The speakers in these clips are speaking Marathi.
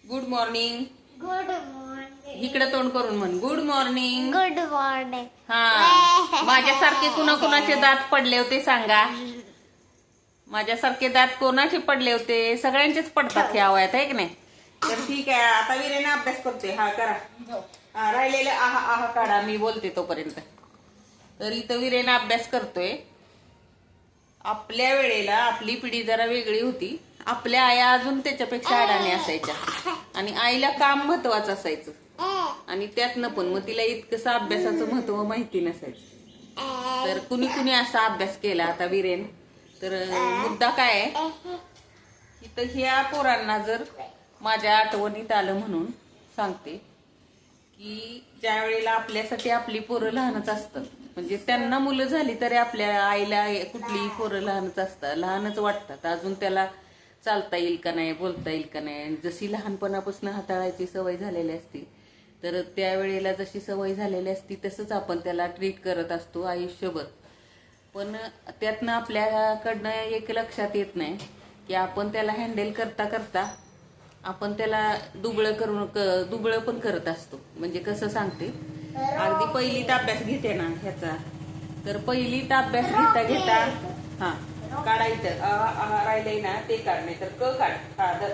Good morning. Good morning. इकडे तोंड करून म्हण गुड मॉर्निंग. Good morning. हा, माझ्यासारखे कुणाकुणाचे दात पडले होते सांगा. माझ्यासारखे दात कोणाचे पडले होते? सगळ्यांचेच पडतात ह्या वयात, आहे की नाही? तर ठीक आहे, आता विरेने अभ्यास करते. हा करा. हा, राहिलेले आहा आहा काढा, मी बोलते तोपर्यंत. तर इथं विरेने अभ्यास करतोय. आपल्या वेळेला आपली पिढी जरा वेगळी होती. आपल्या आया अजून त्याच्यापेक्षा अडाणी असायच्या आणि आईला काम महत्वाचं असायचं आणि त्यातनं पण मग तिला इतकंसं अभ्यासाचं महत्व माहिती नसायचं. तर कुणी कुणी असा अभ्यास केला आता विरेन. तर मुद्दा काय आहे, इथं ह्या पोरांना जर माझ्या आठवणीत आलं म्हणून सांगते की ज्या वेळेला आपल्यासाठी आपली पोरं लहानच असतात, म्हणजे त्यांना मुलं झाली तरी आपल्या आईला कुठलीही पोरं लहानच असतात, लहानच वाटतात. अजून त्याला चालता येईल का नाही, बोलता येईल का नाही, जशी लहानपणापासून हाताळायची सवय झालेली असती, तर त्यावेळेला जशी सवय झालेली असती तसंच आपण त्याला ट्रीट करत असतो आयुष्यभर. पण त्यातनं आपल्याकडनं एक लक्षात येत नाही की आपण त्याला हँडल करता करता आपण त्याला दुबळं पण करत असतो. म्हणजे कसं सांगते, अगदी पहिलीत अभ्यास घेते ना ह्याचा, तर पहिलीत अभ्यास घेता घेता हा काढायचं राहिलंय ना ते काढ, नाही तर काढ. हा तर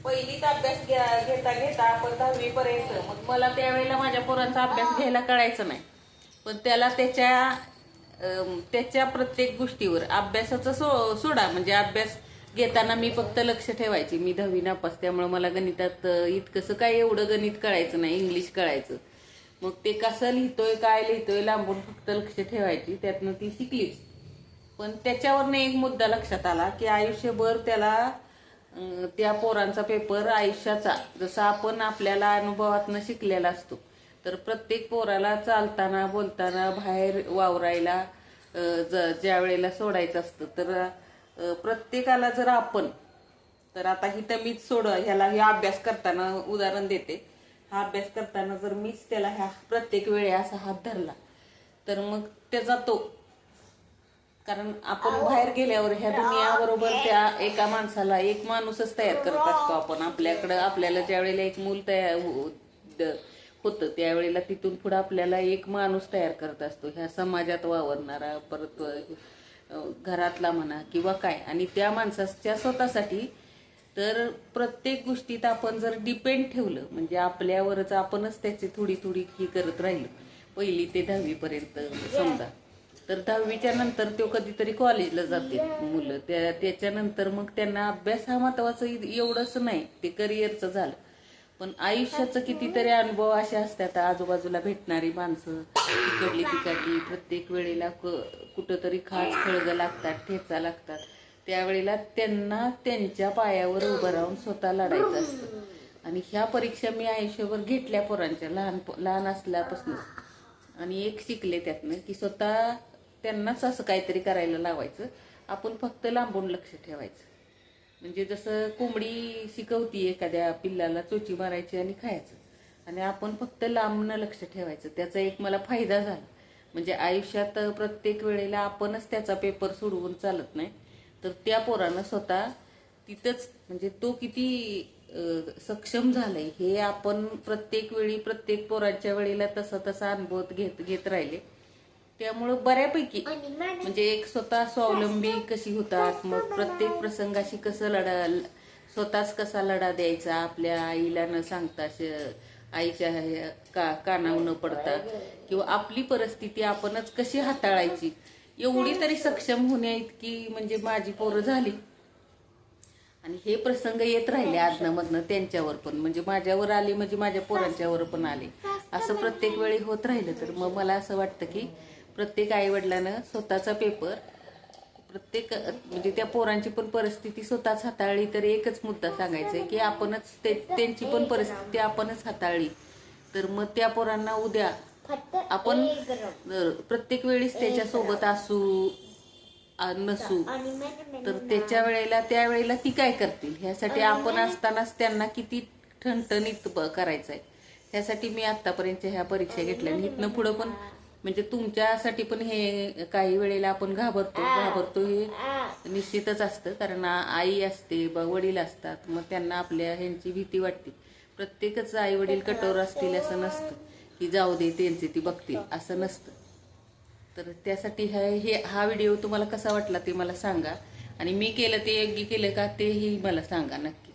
पहिलीत अभ्यास घेता घेता आपण 10वी पर्यंत, मग मला त्यावेळेला माझ्या पोरांचा अभ्यास घ्यायला कळायचं नाही. पण त्याला त्याच्या प्रत्येक गोष्टीवर अभ्यासाचं सोडा, म्हणजे अभ्यास घेताना मी फक्त लक्ष ठेवायची. मी 10वी नापास, त्यामुळे मला गणितात इतकंसं काय एवढं गणित कळायचं नाही, इंग्लिश कळायचं. मग ते कसं लिहितोय काय लिहितोय लांबून फक्त लक्ष ठेवायची, त्यातनं ती शिकलीच. पण त्याच्यावरनं एक मुद्दा लक्षात आला की आयुष्यभर त्याला त्या पोरांचा पेपर आयुष्याचा जसा आपण आपल्याला अनुभवातनं शिकलेला असतो, तर प्रत्येक पोराला चालताना बोलताना बाहेर वावरायला ज्या वेळेला सोडायचं असतं, तर प्रत्येकाला जर आपण, तर आता हिथं मीच ह्याला ह्या अभ्यास करताना उदाहरण देते. हा अभ्यास करताना जर मीच त्याला ह्या प्रत्येक वेळे असा हात धरला तर मग त्याचा तो, कारण आपण बाहेर गेल्यावर ह्या दुनियाबरोबर त्या एका माणसाला एक माणूसच तयार करत असतो आपण. आपल्याला ज्या वेळेला एक मूल तयार होतं त्यावेळेला तिथून पुढे आपल्याला एक माणूस तयार करत असतो, ह्या समाजात वावरणारा, परत घरातला म्हणा किंवा काय. आणि त्या माणसाच्या स्वतःसाठी तर प्रत्येक गोष्टीत आपण जर डिपेंड ठेवलं, म्हणजे आपल्यावरच आपणच त्याची थोडी थोडी ही करत राहिलो 1ली ते 10वी पर्यंत समजा, तर 10वीच्या नंतर तो कधीतरी कॉलेजला जाते मुलं. त्याच्यानंतर मग त्यांना अभ्यास हा महत्वाचा एवढंच नाही, ते करिअरचं झालं. पण आयुष्याचं कितीतरी अनुभव असे असतात, आजूबाजूला भेटणारी माणसं इकडली तिकडली, प्रत्येक वेळेला कुठंतरी खास खळगं लागतात, ठेचा लागतात. त्यावेळेला त्यांना त्यांच्या पायावर उभं राहून स्वतः लढायचं असतं. आणि ह्या परीक्षा मी आयुष्यभर घेतल्या पोरांच्या, लहान असल्यापासून. आणि एक शिकले त्यातनं की स्वतः त्यांनाच असं काहीतरी करायला लावायचं, आपण फक्त लांबून लक्ष ठेवायचं. म्हणजे जसं कोंबडी शिकवती एखाद्या पिल्लाला चोची मारायची आणि खायचं, आणि आपण फक्त लांबनं लक्ष ठेवायचं. त्याचा एक मला फायदा झाला, म्हणजे आयुष्यात प्रत्येक वेळेला आपणच त्याचा पेपर सोडवून चालत नाही. तर त्या पोरानं स्वतः तिथंच, म्हणजे तो किती सक्षम झालाय हे आपण प्रत्येक वेळी प्रत्येक पोरांच्या वेळेला तसा तसा अनुभव घेत राहिले. त्यामुळं बऱ्यापैकी म्हणजे एक स्वतः स्वावलंबी कशी होतात, मग प्रत्येक प्रसंगाशी कसं स्वतःच कसा लढा द्यायचा, आपल्या आईला न सांगता, आईच्या कानावर न पडता, किंवा आपली परिस्थिती आपणच कशी हाताळायची, एवढी तरी सक्षम होण्या इतकी म्हणजे माझी पोरं झाली. आणि हे प्रसंग येत राहिले आदनामधनं त्यांच्यावर पण, म्हणजे माझ्यावर आले म्हणजे माझ्या पोरांच्यावर पण आले. असं प्रत्येक वेळी होत राहिलं तर मग मला असं वाटतं की प्रत्येक आईवडिलानं स्वतःचा पेपर, प्रत्येक म्हणजे त्या पोरांची पण परिस्थिती स्वतःच हाताळली तर एकच मुद्दा सांगायचा आहे की आपणच त्यांची पण परिस्थिती आपणच हाताळली तर मग त्या पोरांना उद्या आपण प्रत्येक वेळीच त्याच्यासोबत असू नसू, तर त्यावेळेला ती काय करतील, ह्यासाठी आपण असतानाच त्यांना किती ठणठणीत करायचंय. ह्यासाठी मी आतापर्यंत ह्या परीक्षा घेतल्या आणि इथनं पुढं पण म्हणजे तुमच्यासाठी पण हे काही वेळेला आपण घाबरतो हे निश्चितच असतं. कारण आई असते, वडील असतात, मग त्यांना आपल्या ह्यांची भीती वाटते. प्रत्येकच आई वडील कठोर असतील असं नसतं, की जाऊ दे त्यांचे ती बघतील असं नसतं. तर त्यासाठी हा व्हिडिओ तुम्हाला कसा वाटला ते मला सांगा, आणि मी केलं ते योग्य केलं का तेही मला सांगा नक्की.